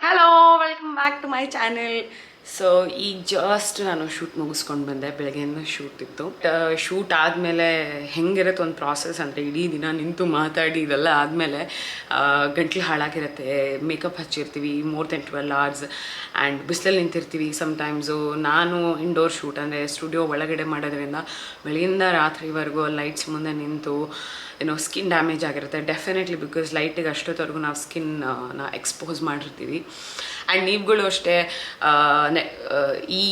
Hello, welcome back to my channel. So ಈಗ just ನಾನು shoot ಮುಗಿಸ್ಕೊಂಡು ಬಂದೆ. ಬೆಳಗ್ಗೆಯಿಂದ ಶೂಟ್ ಇತ್ತು. ಶೂಟ್ ಆದಮೇಲೆ ಹೆಂಗಿರುತ್ತೆ ಒಂದು ಪ್ರಾಸೆಸ್ ಅಂದರೆ, ಇಡೀ ದಿನ ನಿಂತು ಮಾತಾಡಿ ಇದೆಲ್ಲ ಆದಮೇಲೆ ಗಂಟ್ಲು ಹಾಳಾಗಿರುತ್ತೆ. ಮೇಕಪ್ ಹಚ್ಚಿರ್ತೀವಿ ಮೋರ್ ದೆನ್ 12 hours ಆ್ಯಂಡ್ ಬಿಸಿಲಲ್ಲಿ ನಿಂತಿರ್ತೀವಿ. ಸಮ್ಟೈಮ್ಸು ನಾನು ಇಂಡೋರ್ ಶೂಟ್ ಅಂದರೆ ಸ್ಟುಡಿಯೋ ಒಳಗಡೆ ಮಾಡೋದ್ರಿಂದ ಬೆಳಗಿಂದ ರಾತ್ರಿವರೆಗೂ ಲೈಟ್ಸ್ ಮುಂದೆ ನಿಂತು ಸ್ಕಿನ್ ಡ್ಯಾಮೇಜ್ ಆಗಿರುತ್ತೆ ಡೆಫಿನೆಟ್ಲಿ. ಬಿಕಾಸ್ ಲೈಟಿಗೆ ಅಷ್ಟೊತ್ತವರೆಗೂ ನಾವು ಸ್ಕಿನ್ನ ಎಕ್ಸ್ಪೋಸ್ ಮಾಡಿರ್ತೀವಿ. ಆ್ಯಂಡ್ ನೀವುಗಳು ಅಷ್ಟೇ ಈ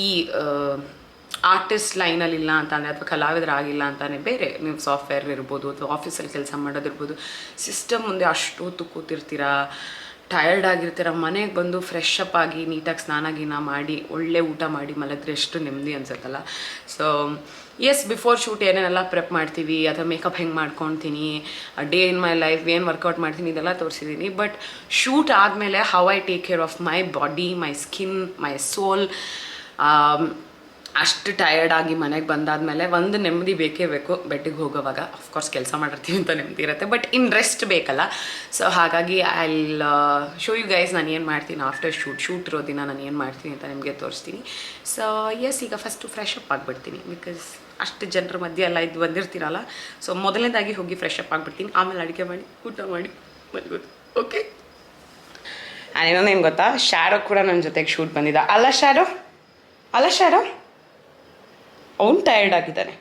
ಆರ್ಟಿಸ್ಟ್ ಲೈನಲ್ಲಿ ಇಲ್ಲ ಅಂತಂದರೆ ಅಥವಾ ಕಲಾವಿದರಾಗಿಲ್ಲ ಅಂತಾನೆ ಬೇರೆ ನೀವು ಸಾಫ್ಟ್ವೇರ್ ಇರ್ಬೋದು ಅಥವಾ ಆಫೀಸಲ್ಲಿ ಕೆಲಸ ಮಾಡೋದಿರ್ಬೋದು, ಸಿಸ್ಟಮ್ ಮುಂದೆ ಅಷ್ಟೊತ್ತು ಕೂತಿರ್ತೀರ, ಟಯರ್ಡ್ ಆಗಿರ್ತೀರ. ಮನೆಗೆ ಬಂದು ಫ್ರೆಶ್ ಅಪ್ ಆಗಿ ನೀಟಾಗಿ ಸ್ನಾನ ಗೀನ ಮಾಡಿ ಒಳ್ಳೆ ಊಟ ಮಾಡಿ ಮಲಗಿದ್ರೆ ಎಷ್ಟು ನೆಮ್ಮದಿ ಅನ್ಸುತ್ತಲ್ಲ. ಸೊ ಎಸ್, ಬಿಫೋರ್ ಶೂಟ್ ಏನೇನೆಲ್ಲ ಪ್ರೆಪ್ ಮಾಡ್ತೀವಿ ಅಥವಾ ಮೇಕಪ್ ಹೆಂಗೆ ಮಾಡ್ಕೊತೀನಿ, ಡೇ ಇನ್ ಮೈ ಲೈಫ್ ಏನು ವರ್ಕೌಟ್ ಮಾಡ್ತೀನಿ ಇದೆಲ್ಲ ತೋರಿಸಿದ್ದೀನಿ. ಬಟ್ ಶೂಟ್ ಆದಮೇಲೆ how I take care of my body, my skin, my soul, ಅಷ್ಟು ಟಯರ್ಡ್ ಆಗಿ ಮನೆಗೆ ಬಂದಾದಮೇಲೆ ಒಂದು ನೆಮ್ಮದಿ ಬೇಕೇ ಬೇಕು. ಬೆಡ್ಡಿಗೆ ಹೋಗೋವಾಗ ಅಫ್ಕೋರ್ಸ್ ಕೆಲಸ ಮಾಡಿರ್ತೀವಿ ಅಂತ ನೆಮ್ಮದಿ ಇರುತ್ತೆ, ಬಟ್ ಇನ್ ರೆಸ್ಟ್ ಬೇಕಲ್ಲ. ಸೊ ಹಾಗಾಗಿ ಐ ಶೋ ಯು ಗೈಸ್ ನಾನು ಏನು ಮಾಡ್ತೀನಿ ಆಫ್ಟರ್ ಶೂಟ್ ಇರೋ ದಿನ ನಾನು ಏನು ಮಾಡ್ತೀನಿ ಅಂತ ನಿಮಗೆ ತೋರಿಸ್ತೀನಿ. ಸೊ ಎಸ್, ಈಗ ಫಸ್ಟು ಫ್ರೆಶ್ ಅಪ್ ಆಗಿಬಿಡ್ತೀನಿ. ಬಿಕಾಸ್ ಅಷ್ಟು ಜನರ ಮಧ್ಯೆ ಎಲ್ಲ ಇದು ಬಂದಿರ್ತೀರಲ್ಲ. ಸೊ ಮೊದಲನೇದಾಗಿ ಹೋಗಿ ಫ್ರೆಶ್ ಅಪ್ ಆಗಿಬಿಡ್ತೀನಿ. ಆಮೇಲೆ ಅಡುಗೆ ಮಾಡಿ ಊಟ ಮಾಡಿ ಮಲ್ಗೋದು. ಓಕೆ, ಇನ್ನೊಂದೇನು ಗೊತ್ತಾ, ಶ್ಯಾಡೋ ಕೂಡ ನನ್ನ ಜೊತೆಗೆ ಶೂಟ್ ಬಂದಿದ್ದ. ಅಲ್ಲ ಶ್ಯಾಡೋ ಅವನು ಟಯರ್ಡ್ ಆಗಿದ್ದಾನೆ.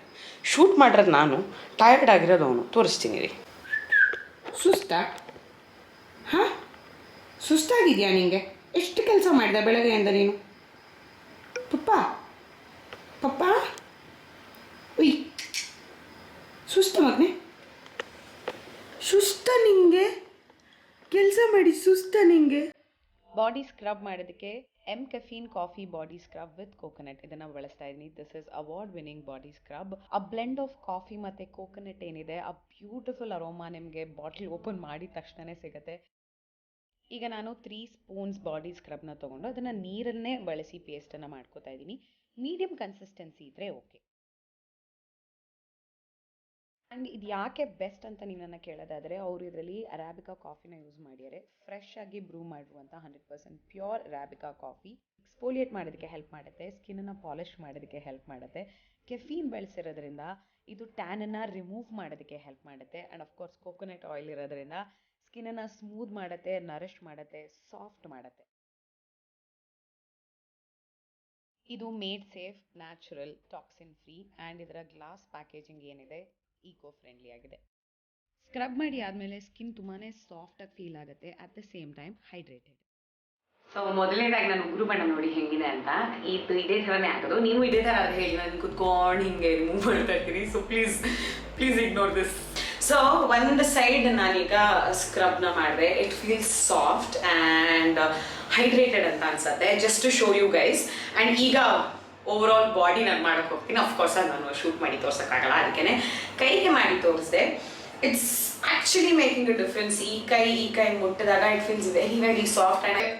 ಶೂಟ್ ಮಾಡಿರೋದು ನಾನು, ಟಯರ್ಡ್ ಆಗಿರೋದು ಅವನು. ತೋರಿಸ್ತೀನಿ ರೀ. ಹಾಂ, ಸುಸ್ತಾಗಿದೆಯಾ ನಿನಗೆ? ಎಷ್ಟು ಕೆಲಸ ಮಾಡಿದೆ ಬೆಳಗ್ಗೆಯಿಂದ ನೀನು? ಪಪ್ಪ ಉಯ್, ಸುಸ್ತ ಮಗನೆ, ಸುಸ್ತ ನಿಂಗೆ? ಕೆಲಸ ಮಾಡಿ ಸುಸ್ತ ನಿಂಗೆ? ಬಾಡಿ ಸ್ಕ್ರಬ್ ಮಾಡೋದಕ್ಕೆ caffeine coffee body scrub with coconut ಇದನ್ನು ಬಳಸ್ತಾ ಇದ್ದೀನಿ. This is award winning body scrub. ಆ ಬ್ಲೆಂಡ್ ಆಫ್ ಕಾಫಿ ಮತ್ತು ಕೋಕೋನಟ್ ಏನಿದೆ, ಆ ಬ್ಯೂಟಿಫುಲ್ ಅರೋಮಾ ನಿಮಗೆ ಬಾಟಲ್ ಓಪನ್ ಮಾಡಿದ ತಕ್ಷಣವೇ ಸಿಗುತ್ತೆ. ಈಗ ನಾನು 3 ಸ್ಪೂನ್ಸ್ ಬಾಡಿ ಸ್ಕ್ರಬ್ನ ತೊಗೊಂಡು ಅದನ್ನು ನೀರನ್ನೇ ಬಳಸಿ ಪೇಸ್ಟನ್ನು ಮಾಡ್ಕೋತಾ ಇದ್ದೀನಿ. ಮೀಡಿಯಮ್ ಕನ್ಸಿಸ್ಟೆನ್ಸಿ ಇದ್ದರೆ ಓಕೆ. ಆ್ಯಂಡ್ ಇದು ಯಾಕೆ ಬೆಸ್ಟ್ ಅಂತ ನೀವು ನನ್ನ ಕೇಳೋದಾದರೆ, ಅವರು ಇದರಲ್ಲಿ ಅರಾಬಿಕಾ ಕಾಫಿನ ಯೂಸ್ ಮಾಡಿದ್ದಾರೆ. ಫ್ರೆಶ್ ಆಗಿ ಬ್ರೂ ಮಾಡಿರುವಂಥ 100% ಪ್ಯೂರ್ ಅರಾಬಿಕಾ ಕಾಫಿ. ಎಕ್ಸ್ಫೋಲಿಯೇಟ್ ಮಾಡೋದಕ್ಕೆ ಹೆಲ್ಪ್ ಮಾಡುತ್ತೆ, ಸ್ಕಿನ್ನನ್ನು ಪಾಲಿಷ್ ಮಾಡೋದಕ್ಕೆ ಹೆಲ್ಪ್ ಮಾಡುತ್ತೆ. ಕೆಫೀನ್ ಬೆಳೆಸಿರೋದ್ರಿಂದ ಇದು ಟ್ಯಾನನ್ನು ರಿಮೂವ್ ಮಾಡೋದಕ್ಕೆ ಹೆಲ್ಪ್ ಮಾಡುತ್ತೆ. ಆ್ಯಂಡ್ ಅಫ್ಕೋರ್ಸ್ ಕೋಕೋನಟ್ ಆಯಿಲ್ ಇರೋದ್ರಿಂದ ಸ್ಕಿನ್ನನ್ನು ಸ್ಮೂತ್ ಮಾಡುತ್ತೆ, ನರಿಶ್ ಮಾಡುತ್ತೆ, ಸಾಫ್ಟ್ ಮಾಡುತ್ತೆ. ಇದು made safe, natural, toxin free and ಇದರ ಗ್ಲಾಸ್ ಪ್ಯಾಕೇಜಿಂಗ್ ಏನಿದೆ ಈಕೋ ಫ್ರೆಂಡ್ಲಿ ಆಗಿದೆ. ಸ್ಕ್ರಬ್ ಮಾಡಿ ಆದಮೇಲೆ ಸ್ಕಿನ್ ತುಂಬಾ ಸಾಫ್ಟಾಗಿ ಫೀಲ್ ಆಗುತ್ತೆ, at the same time hydrated. So ಮೊದಲನೇದಾಗಿ ನಾನು ಉಗುರು ಬಣ್ಣ ನೋಡಿ ಹೆಂಗಿದೆ ಅಂತ. ಇದು ಇದೇ ಥರನೇ ಆಗೋದು. ನೀವು ಇದೇ ಥರ ಆದರೆ ಹೇಳಿ, ನಾನು ಕುತ್ಕೊಂಡು ಹಿಂಗೆ ರಿಮೂವ್ ಮಾಡ್ತಾ ಇರ್ತೀನಿ. So please ignore this. So ಒಂದು ಸೈಡ್ ನಾನೀಗ ಸ್ಕ್ರಬ್ನ ಮಾಡಿದೆ. It feels soft and hydrated ಅಂತ ಅನ್ಸುತ್ತೆ. Just to show you guys. And ಈಗ ಓವರ್ ಆಲ್ ಬಾಡಿ ನಾನು ಮಾಡೋಕ್ಕೆ ಹೋಗ್ತೀನಿ. ಅಫ್ಕೋರ್ಸ್ ಅದು ನಾನು ಶೂಟ್ ಮಾಡಿ ತೋರ್ಸೋಕ್ಕಾಗಲ್ಲ, ಅದಕ್ಕೆ ಕೈಗೆ ಮಾಡಿ ತೋರಿಸಿದೆ. It's actually making a difference. ಈ ಕೈ ಮುಟ್ಟಿದಾಗ it feels very soft. And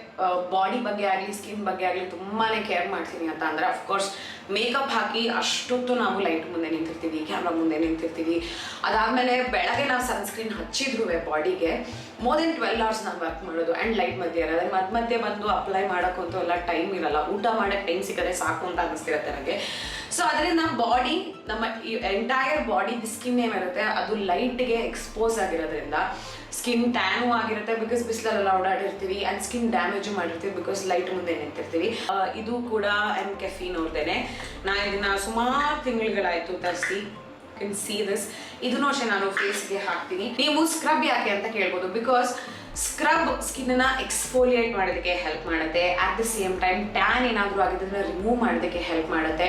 body ಬಗ್ಗೆ ಆಗಲಿ ಸ್ಕಿನ್ ಬಗ್ಗೆ ಆಗಲಿ ತುಂಬಾ ಕೇರ್ ಮಾಡ್ತೀನಿ ಅಂತ ಅಂದರೆ, ಅಫ್ಕೋರ್ಸ್ ಮೇಕಪ್ ಹಾಕಿ ಅಷ್ಟೊತ್ತು ನಾವು ಲೈಟ್ ಮುಂದೆ ನಿಂತಿರ್ತೀವಿ, ಕ್ಯಾಮ್ರಾ ಮುಂದೆ ನಿಂತಿರ್ತೀವಿ. ಅದಾದಮೇಲೆ ಬೆಳಗ್ಗೆ ನಾವು ಸನ್ಸ್ಕ್ರೀನ್ ಹಚ್ಚಿದ್ರು ಬಾಡಿಗೆ ಮೋರ್ ದೆನ್ 12 hours ನಾವು ವರ್ಕ್ ಮಾಡೋದು. ಆ್ಯಂಡ್ ಲೈಟ್ ಮಧ್ಯೆ ಇರೋದು, ಮಧ್ಯೆ ಬಂದು ಅಪ್ಲೈ ಮಾಡೋಕ್ಕಂತೂ ಎಲ್ಲ ಟೈಮ್ ಇರಲ್ಲ. ಊಟ ಮಾಡೋಕ್ಕೆ ಟೈಮ್ ಸಿಗೋದೇ ಸಾಕು ಅಂತ ಅನ್ನಿಸ್ತಿರುತ್ತೆ ನನಗೆ. ಸೊ ಅದರಿಂದ ನಮ್ಮ ಬಾಡಿ, ನಮ್ಮ ಎಂಟೈರ್ ಬಾಡಿ ಸ್ಕಿನ್ ಏನಿರುತ್ತೆ ಅದು ಲೈಟ್ಗೆ ಎಕ್ಸ್ಪೋಸ್ ಆಗಿರೋದ್ರಿಂದ ಸ್ಕಿನ್ ಟ್ಯಾನು ಆಗಿರುತ್ತೆ. ಬಿಕಾಸ್ ಬಿಸಿಲಲ್ಲೆಲ್ಲ ಓಡಾಡಿರ್ತೀವಿ ಆ್ಯಂಡ್ ಸ್ಕಿನ್ ಡ್ಯಾಮೇಜು ಮಾಡಿರ್ತೀವಿ ಬಿಕಾಸ್ ಲೈಟ್ ಮುಂದೆ ನಿಂತಿರ್ತೀವಿ. ಇದು ಕೂಡ ಕೆಫೀನ್ ಅವ್ರದ್ದೇನೆ. ನಾನು ಇದನ್ನ ಸುಮಾರು ತಿಂಗಳುಗಳಾಯಿತು ತರಿಸಿ. Can see this. ಇದನ್ನು ಅಷ್ಟೇ ನಾನು ಫೇಸ್ಗೆ ಹಾಕ್ತೀನಿ. ನೀವು ಸ್ಕ್ರಬ್ ಯಾಕೆ ಅಂತ ಕೇಳ್ಬೋದು. ಬಿಕಾಸ್ ಸ್ಕ್ರಬ್ ಸ್ಕಿನ್ನ ಎಕ್ಸ್ಫೋಲಿಯೇಟ್ ಮಾಡೋದಕ್ಕೆ ಹೆಲ್ಪ್ ಮಾಡುತ್ತೆ. At the same time tan ಏನಾದರೂ ಆಗಿದ್ದನ್ನ ರಿಮೂವ್ ಮಾಡೋದಕ್ಕೆ ಹೆಲ್ಪ್ ಮಾಡುತ್ತೆ.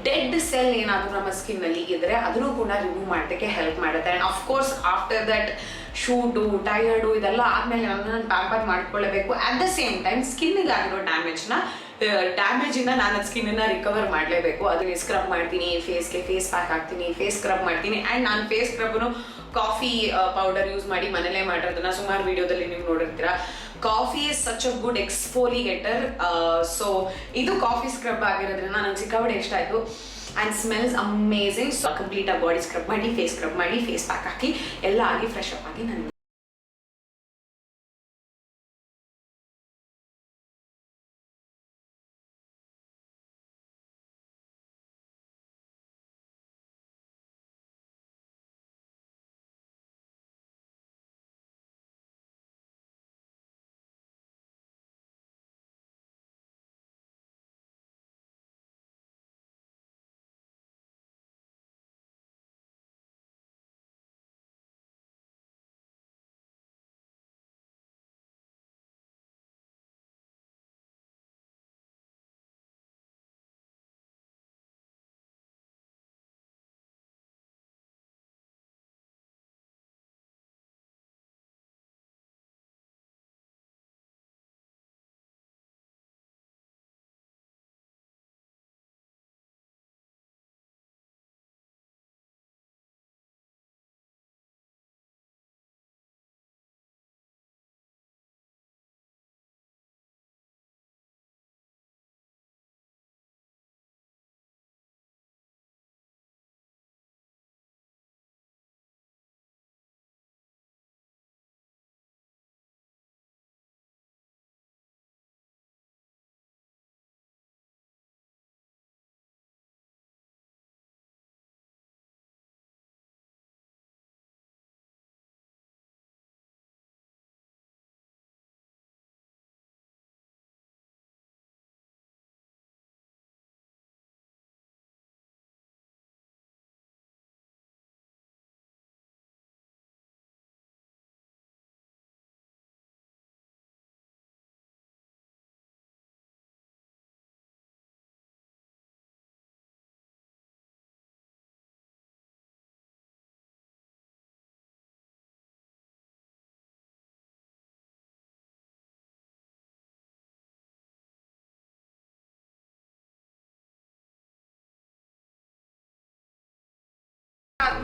ಡೆಡ್ ಸೆಲ್ ಏನಾದರೂ ನಮ್ಮ ಸ್ಕಿನ್ನಲ್ಲಿ ಇದ್ದರೆ ಅದನ್ನು ಕೂಡ ರಿಮೂವ್ ಮಾಡೋದಕ್ಕೆ ಹೆಲ್ಪ್ ಮಾಡುತ್ತೆ. And of course after that shoot, tired ಇದೆಲ್ಲ ಆದಮೇಲೆ ನಾನು ಪ್ಯಾಂಪರ್ ಮಾಡ್ಕೊಳ್ಳಬೇಕು. ಅಟ್ ದ ಸೇಮ್ ಟೈಮ್ ಸ್ಕಿನ್ನಿಗೆ ಆಗಿರೋ ಡ್ಯಾಮೇಜಿಂದ ನಾನು ಸ್ಕಿನ್ನನ್ನು ರಿಕವರ್ ಮಾಡಲೇಬೇಕು. ಅದನ್ನ ಸ್ಕ್ರಬ್ ಮಾಡ್ತೀನಿ, ಫೇಸ್ಗೆ ಫೇಸ್ ಪ್ಯಾಕ್ ಹಾಕ್ತೀನಿ, ಫೇಸ್ ಸ್ಕ್ರಬ್ ಮಾಡ್ತೀನಿ. ಆ್ಯಂಡ್ ನಾನು ಫೇಸ್ ಸ್ಕ್ರಬ್ನು ಕಾಫಿ ಪೌಡರ್ ಯೂಸ್ ಮಾಡಿ ಮನೇಲೇ ಮಾಡಿರೋದನ್ನ ಸುಮಾರು ವಿಡಿಯೋದಲ್ಲಿ ನೀವು ನೋಡಿರ್ತೀರ. Coffee is such a good exfoliator. So ಇದು ಕಾಫಿ ಸ್ಕ್ರಬ್ ಆಗಿರೋದ್ರಿಂದ ನನಗೆ ಸಿಕ್ಕಾಪಟ್ಟೆ ಇಷ್ಟ ಆಯಿತು. And smells amazing. ಸೊ ಕಂಪ್ಲೀಟಾಗಿ ಬಾಡಿ ಸ್ಕ್ರಬ್ ಮಾಡಿ, ಫೇಸ್ ಸ್ಕ್ರಬ್ ಮಾಡಿ, ಫೇಸ್ ಪ್ಯಾಕ್ ಹಾಕಿ ಎಲ್ಲ ಆಗಿ ಫ್ರೆಶ್ ಅಪ್ ಆಗಿ ನಾನು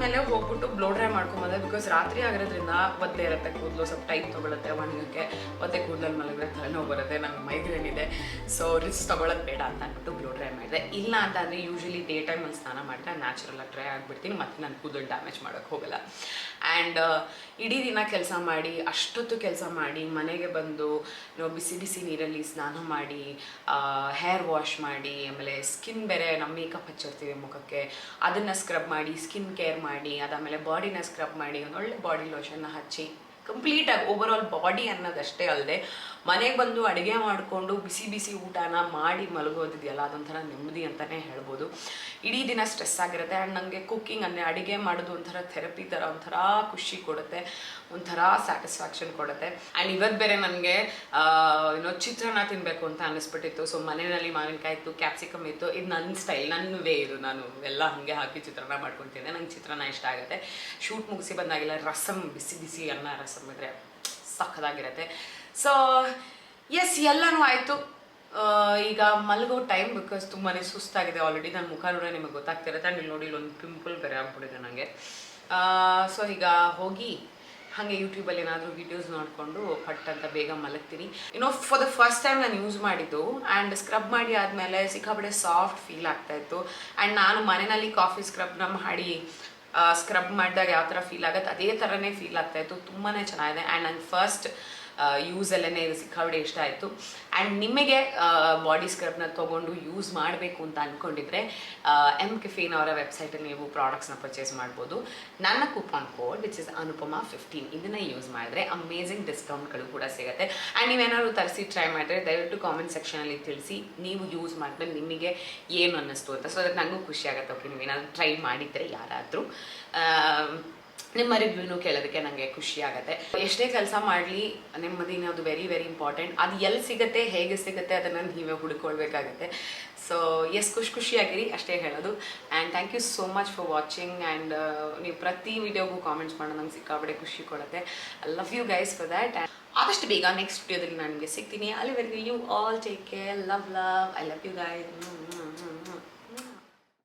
ಅದಾದಮೇಲೆ ಹೋಗ್ಬಿಟ್ಟು ಬ್ಲೋ ಡ್ರೈ ಮಾಡ್ಕೊಂಬಂದೆ. ಬಿಕಾಸ್ ರಾತ್ರಿ ಆಗಿರೋದ್ರಿಂದ ಒದ್ದೆ ಇರುತ್ತೆ ಕೂದಲು, ಸ್ವಲ್ಪ ಟೈಮ್ ತೊಗೊಳುತ್ತೆ ಒಣಗಕ್ಕೆ. ಒದ್ದೆ ಕೂದಲಲ್ಲಿ ಮಲಗಿದ್ರೆ ತಲೆನೋವು ಬರುತ್ತೆ, ನಂಗೆ ಮೈಗ್ರೇನ್ ಇದೆ. ಸೊ ರಿಸ್ಕ್ ತೊಗೊಳೋದು ಬೇಡ ಅಂತ ಅಂದ್ಬಿಟ್ಟು ಬ್ಲೋ ಡ್ರೈ ಮಾಡಿದೆ. ಇಲ್ಲ ಅಂತಂದರೆ ಯೂಶಲಿ ಡೇ ಟೈಮಲ್ಲಿ ಸ್ನಾನ ಮಾಡಿದ್ರೆ ನ್ಯಾಚುರಲಾಗಿ ಡ್ರೈ ಆಗಿಬಿಡ್ತೀನಿ, ಮತ್ತು ನಾನು ಕೂದಲು ಡ್ಯಾಮೇಜ್ ಮಾಡೋಕ್ಕೆ ಹೋಗಲ್ಲ. ಆ್ಯಂಡ್ ಇಡೀ ದಿನ ಕೆಲಸ ಮಾಡಿ, ಅಷ್ಟೊತ್ತು ಕೆಲಸ ಮಾಡಿ ಮನೆಗೆ ಬಂದು ಬಿಸಿ ಬಿಸಿ ನೀರಲ್ಲಿ ಸ್ನಾನ ಮಾಡಿ, ಹೇರ್ ವಾಶ್ ಮಾಡಿ, ಆಮೇಲೆ ಸ್ಕಿನ್ ಬೇರೆ ನಮ್ಮ ಮೇಕಪ್ ಹಚ್ಚಿರ್ತೀವಿ ಮುಖಕ್ಕೆ, ಅದನ್ನು ಸ್ಕ್ರಬ್ ಮಾಡಿ, ಸ್ಕಿನ್ ಕೇರ್ ಮಾಡಿ, ಅದಾದಮೇಲೆ ಬಾಡಿನ ಸ್ಕ್ರಬ್ ಮಾಡಿ, ಒಂದು ಒಳ್ಳೆ ಬಾಡಿ ಲೋಷನ್ನ ಹಚ್ಚಿ ಕಂಪ್ಲೀಟಾಗಿ ಓವರ್ ಆಲ್ ಬಾಡಿ ಅನ್ನೋದಷ್ಟೇ ಅಲ್ಲದೆ ಮನೆಗೆ ಬಂದು ಅಡುಗೆ ಮಾಡಿಕೊಂಡು ಬಿಸಿ ಬಿಸಿ ಊಟನ ಮಾಡಿ ಮಲಗೋದಿದೆಯಲ್ಲ, ಅದೊಂಥರ ನೆಮ್ಮದಿ ಅಂತಲೇ ಹೇಳ್ಬೋದು. ಇಡೀ ದಿನ ಸ್ಟ್ರೆಸ್ ಆಗಿರುತ್ತೆ. ಆ್ಯಂಡ್ ನನಗೆ ಕುಕ್ಕಿಂಗ್ ಅಂದರೆ ಅಡುಗೆ ಮಾಡೋದು ಒಂಥರ ಥೆರಪಿ ಥರ, ಒಂಥರ ಖುಷಿ ಕೊಡುತ್ತೆ, ಒಂಥರ ಸ್ಯಾಟಿಸ್ಫ್ಯಾಕ್ಷನ್ ಕೊಡುತ್ತೆ. ಆ್ಯಂಡ್ ಇವತ್ತು ಬೇರೆ ನನಗೆ ಚಿತ್ರಾನ್ನ ತಿನ್ನಬೇಕು ಅಂತ ಅನ್ನಿಸ್ಬಿಟ್ಟಿತ್ತು. ಸೊ ಮನೆಯಲ್ಲಿ ಮಾವಿನಕಾಯಿ ಇತ್ತು, ಕ್ಯಾಪ್ಸಿಕಮ್ ಇತ್ತು. ಇದು ನನ್ನ ಸ್ಟೈಲ್, ನನ್ನ ವೇ ಇದು. ನಾನು ಎಲ್ಲ ಹಾಗೆ ಹಾಕಿ ಚಿತ್ರಾನ್ನ ಮಾಡ್ಕೊತೀನಿ. ನಂಗೆ ಚಿತ್ರಾನ್ನ ಇಷ್ಟ ಆಗುತ್ತೆ. ಶೂಟ್ ಮುಗಿಸಿ ಬಂದಾಗೆಲ್ಲ ರಸಮ್, ಬಿಸಿ ಬಿಸಿ ಅನ್ನ ರಸಮ್ ಇದ್ರೆ ಸಖತ್ತಾಗಿರುತ್ತೆ. ಸೊ ಎಸ್, ಎಲ್ಲನೂ ಆಯಿತು. ಈಗ ಮಲಗೋ ಟೈಮ್. ಬಿಕಾಸ್ ತುಂಬಾ ಸುಸ್ತಾಗಿದೆ ಆಲ್ರೆಡಿ. ನನ್ನ ಮುಖ ನೋಡೋ ನಿಮಗೆ ಗೊತ್ತಾಗ್ತಿರುತ್ತೆ. ಆ್ಯಂಡ್ ಇಲ್ಲಿ ನೋಡಿ, ಇಲ್ಲೊಂದು ಪಿಂಪಲ್ ಬೇರೆ ಆಗ್ಬಿಟ್ಟಿದೆ ನನಗೆ. ಸೊ ಈಗ ಹೋಗಿ ಹಾಗೆ ಯೂಟ್ಯೂಬಲ್ಲಿ ಏನಾದರೂ ವೀಡಿಯೋಸ್ ನೋಡಿಕೊಂಡು ಪಟ್ ಅಂತ ಬೇಗ ಮಲಗ್ತೀನಿ. ಫಾರ್ ದ ಫಸ್ಟ್ ಟೈಮ್ ನಾನು ಯೂಸ್ ಮಾಡಿದ್ದು. ಆ್ಯಂಡ್ ಸ್ಕ್ರಬ್ ಮಾಡಿ ಆದಮೇಲೆ ಸಿಕ್ಕಾಪಟ್ಟೆ ಸಾಫ್ಟ್ ಫೀಲ್ ಆಗ್ತಾಯಿತ್ತು. ಆ್ಯಂಡ್ ನಾನು ಮನೆಯಲ್ಲಿ ಕಾಫಿ ಸ್ಕ್ರಬ್ನ ಮಾಡಿ ಸ್ಕ್ರಬ್ ಮಾಡಿದಾಗ ಯಾವ ಥರ ಫೀಲ್ ಆಗುತ್ತೆ ಅದೇ ಥರನೇ ಫೀಲ್ ಆಗ್ತಾಯಿತ್ತು. ತುಂಬಾ ಚೆನ್ನಾಗಿದೆ. ಆ್ಯಂಡ್ ನನ್ನ ಫಸ್ಟ್ ಯೂಸಲ್ಲೇ ಇದು ಸಿಕ್ಕಾಪಟ್ಟೆ ಇಷ್ಟ ಆಯಿತು. ಆ್ಯಂಡ್ ನಿಮಗೆ ಬಾಡಿ ಸ್ಕ್ರಬ್ನ ತೊಗೊಂಡು ಯೂಸ್ ಮಾಡಬೇಕು ಅಂತ ಅಂದ್ಕೊಂಡಿದ್ರೆ ಎಮ್ ಕೆಫೀನ್ ಅವರ ವೆಬ್ಸೈಟಲ್ಲಿ ನೀವು ಪ್ರಾಡಕ್ಟ್ಸ್ನ ಪರ್ಚೇಸ್ ಮಾಡ್ಬೋದು. ನನ್ನ ಕೂಪನ್ ಕೋಡ್ ವಿಚ್ ಇಸ್ ಅನುಪಮಾ15, ಇದನ್ನು ಯೂಸ್ ಮಾಡಿದ್ರೆ ಅಮೇಝಿಂಗ್ ಡಿಸ್ಕೌಂಟ್ಗಳು ಕೂಡ ಸಿಗುತ್ತೆ. ಆ್ಯಂಡ್ ನೀವೇನಾದ್ರು ತರಿಸಿ ಟ್ರೈ ಮಾಡಿದ್ರೆ ದಯವಿಟ್ಟು ಕಾಮೆಂಟ್ ಸೆಕ್ಷನಲ್ಲಿ ತಿಳಿಸಿ ನೀವು ಯೂಸ್ ಮಾಡಿದ್ರೆ ನಿಮಗೆ ಏನು ಅನ್ನಿಸ್ತು ಅಂತ. ಸೊ ಅದಕ್ಕೆ ನನಗೂ ಖುಷಿ ಆಗುತ್ತೆ. ಓಕೆ, ನೀವೇನಾದರೂ ಟ್ರೈ ಮಾಡಿದರೆ ಯಾರಾದರೂ ನಿಮ್ಮ ರಿವ್ಯೂನು ಕೇಳೋದಕ್ಕೆ ನನಗೆ ಖುಷಿ ಆಗುತ್ತೆ. ಎಷ್ಟೇ ಕೆಲಸ ಮಾಡಲಿ ನೆಮ್ಮದಿನ ಅದು ವೆರಿ ವೆರಿ ಇಂಪಾರ್ಟೆಂಟ್. ಅದು ಎಲ್ಲಿ ಸಿಗುತ್ತೆ, ಹೇಗೆ ಸಿಗುತ್ತೆ, ಅದನ್ನು ನೀವೇ ಹುಡುಕೊಳ್ಬೇಕಾಗತ್ತೆ. ಸೊ ಎಸ್, ಖುಷಿಯಾಗಿರಿ ಅಷ್ಟೇ ಹೇಳೋದು. And thank you so much for watching. And ನೀವು ಪ್ರತಿ ವಿಡಿಯೋಗೂ ಕಾಮೆಂಟ್ಸ್ ಮಾಡೋದು ನಂಗೆ ಸಿಕ್ಕಾಪಟ್ಟೆ ಖುಷಿ ಕೊಡುತ್ತೆ. I love you guys for that. ಆದಷ್ಟು ಬೇಗ ನೆಕ್ಸ್ಟ್ ವಿಡಿಯೋದಲ್ಲಿ ನಾನು ನಿಮಗೆ ಸಿಗ್ತೀನಿ. ಅಲ್ಲಿವರೆಗೂ you all take care. Love I love you guys.